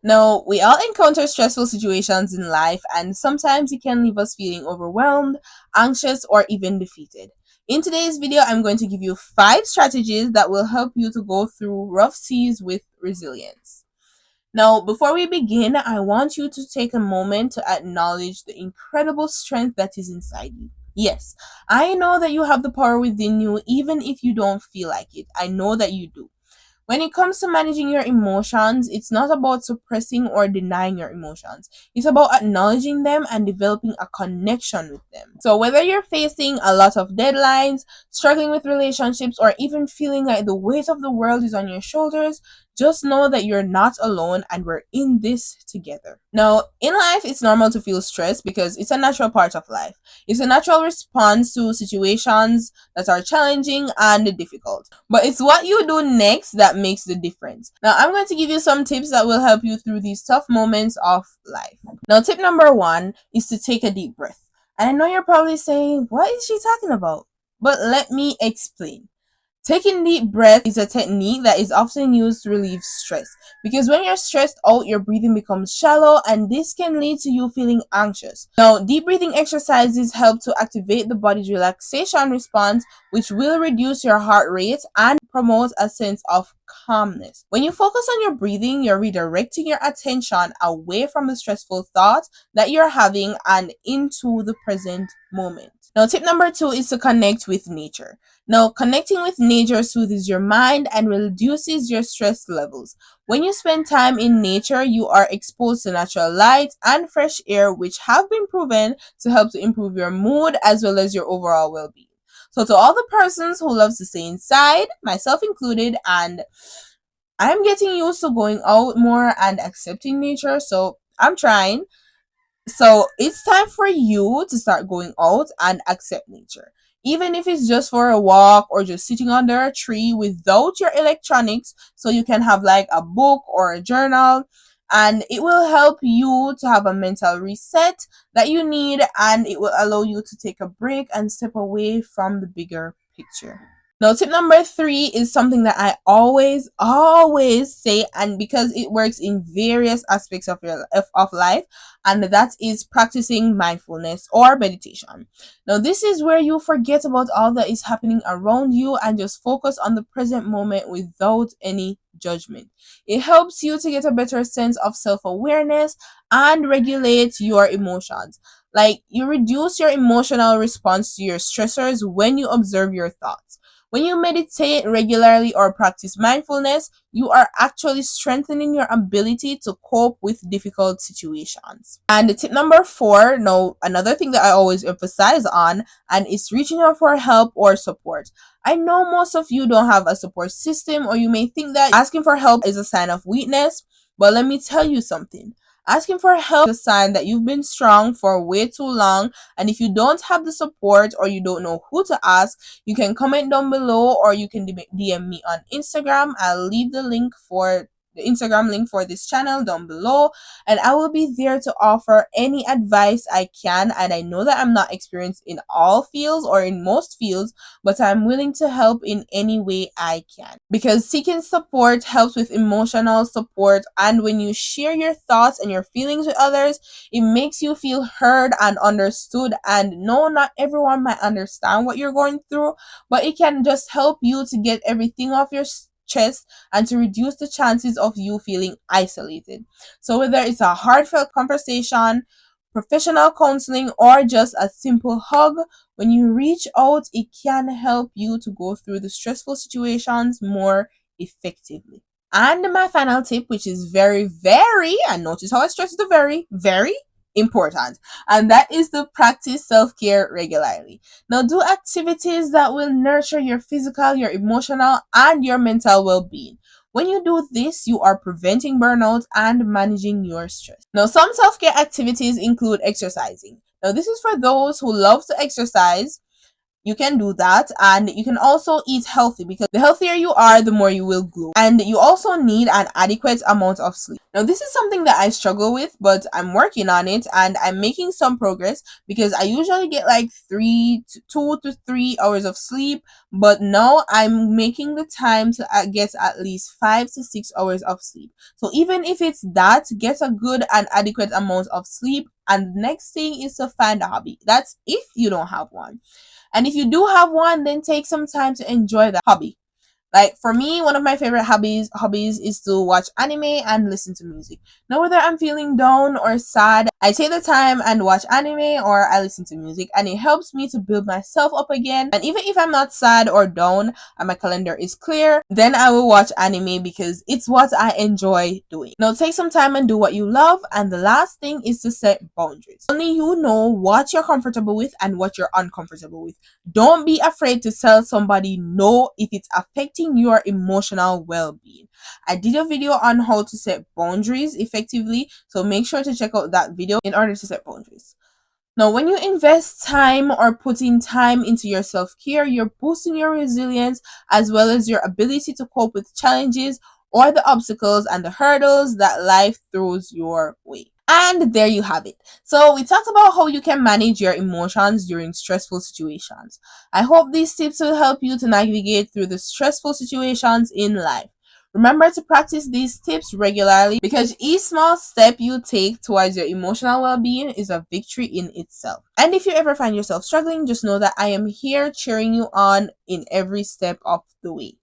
Now, we all encounter stressful situations in life, and sometimes it can leave us feeling overwhelmed, anxious, or even defeated. In today's video, I'm going to give you 5 strategies that will help you to go through rough seas with resilience. Now, before we begin, I want you to take a moment to acknowledge the incredible strength that is inside you. Yes, I know that you have the power within you, even if you don't feel like it. I know that you do. When it comes to managing your emotions, it's not about suppressing or denying your emotions. It's about acknowledging them and developing a connection with them. So, whether you're facing a lot of deadlines, struggling with relationships, or even feeling like the weight of the world is on your shoulders, just know that you're not alone and we're in this together. Now, in life, it's normal to feel stressed because it's a natural part of life. It's a natural response to situations that are challenging and difficult. But it's what you do next that makes the difference. Now, I'm going to give you some tips that will help you through these tough moments of life. Now, tip number 1 is to take a deep breath. And I know you're probably saying, what is she talking about? But let me explain. Taking deep breath is a technique that is often used to relieve stress because when you're stressed out, your breathing becomes shallow and this can lead to you feeling anxious. Now, deep breathing exercises help to activate the body's relaxation response, which will reduce your heart rate and promote a sense of calmness. When you focus on your breathing, you're redirecting your attention away from the stressful thoughts that you're having and into the present moment. Now, tip number 2 is to connect with nature. Now, connecting with nature soothes your mind and reduces your stress levels. When you spend time in nature, you are exposed to natural light and fresh air, which have been proven to help to improve your mood as well as your overall well-being. So, to all the persons who love to stay inside, myself included, and I'm getting used to going out more and accepting nature, so I'm trying. So it's time for you to start going out and accept nature. Even if it's just for a walk or just sitting under a tree without your electronics, so you can have like a book or a journal, and it will help you to have a mental reset that you need, and it will allow you to take a break and step away from the bigger picture. Now, tip number 3 is something that I always say, and because it works in various aspects of of life, and that is practicing mindfulness or meditation. Now, this is where you forget about all that is happening around you and just focus on the present moment without any judgment. It helps you to get a better sense of self-awareness and regulate your emotions. Like, you reduce your emotional response to your stressors when you observe your thoughts. When you meditate regularly or practice mindfulness, you are actually strengthening your ability to cope with difficult situations. And tip number 4, now another thing that I always emphasize on, and it's reaching out for help or support. I know most of you don't have a support system, or you may think that asking for help is a sign of weakness, but let me tell you something. Asking for help is a sign that you've been strong for way too long, and if you don't have the support or you don't know who to ask, you can comment down below or you can DM me on Instagram. I'll leave the Instagram link for this channel down below, and I will be there to offer any advice I can. And I know that I'm not experienced in all fields or in most fields, but I'm willing to help in any way I can, because seeking support helps with emotional support, and when you share your thoughts and your feelings with others, it makes you feel heard and understood. And no, not everyone might understand what you're going through, but it can just help you to get everything off your chest and to reduce the chances of you feeling isolated. So whether it's a heartfelt conversation, professional counseling, or just a simple hug, when you reach out, it can help you to go through the stressful situations more effectively. And my final tip, which is and notice how I stress the very important, and that is to practice self-care regularly. Now, do activities that will nurture your physical, your emotional, and your mental well-being. When you do this, you are preventing burnout and managing your stress. Now, some self-care activities include exercising. Now, this is for those who love to exercise. you can do that. And you can also eat healthy, because the healthier you are, the more you will glow. And you also need an adequate amount of sleep. Now, this is something that I struggle with, but I'm working on it and I'm making some progress, because I usually get like 2 to 3 hours of sleep, but now I'm making the time to get at least 5 to 6 hours of sleep. So even if it's that, get a good and adequate amount of sleep. And the next thing is to find a hobby. That's if you don't have one. And if you do have one, then take some time to enjoy that hobby. Like for me, one of my favorite hobbies is to watch anime and listen to music. Now, whether I'm feeling down or sad, I take the time and watch anime or I listen to music, and it helps me to build myself up again. And even if I'm not sad or down and my calendar is clear, then I will watch anime because it's what I enjoy doing. Now, take some time and do what you love. And the last thing is to set boundaries. Only you know what you're comfortable with and what you're uncomfortable with. Don't be afraid to tell somebody no if it's affecting your emotional well-being. I did a video on how to set boundaries effectively, so make sure to check out that video in order to set boundaries. Now, when you invest time or put in time into your self-care, you're boosting your resilience as well as your ability to cope with challenges or the obstacles and the hurdles that life throws your way. And there you have it. So we talked about how you can manage your emotions during stressful situations. I hope these tips will help you to navigate through the stressful situations in life. Remember to practice these tips regularly, because each small step you take towards your emotional well-being is a victory in itself. And if you ever find yourself struggling, just know that I am here cheering you on in every step of the way.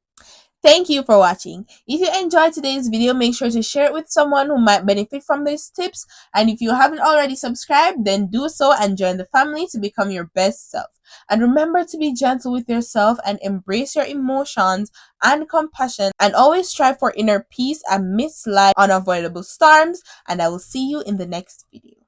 Thank you for watching. If you enjoyed today's video, make sure to share it with someone who might benefit from these tips. And if you haven't already subscribed, then do so and join the family to become your best self. And remember to be gentle with yourself and embrace your emotions and compassion, and always strive for inner peace amidst life's unavoidable storms. And I will see you in the next video.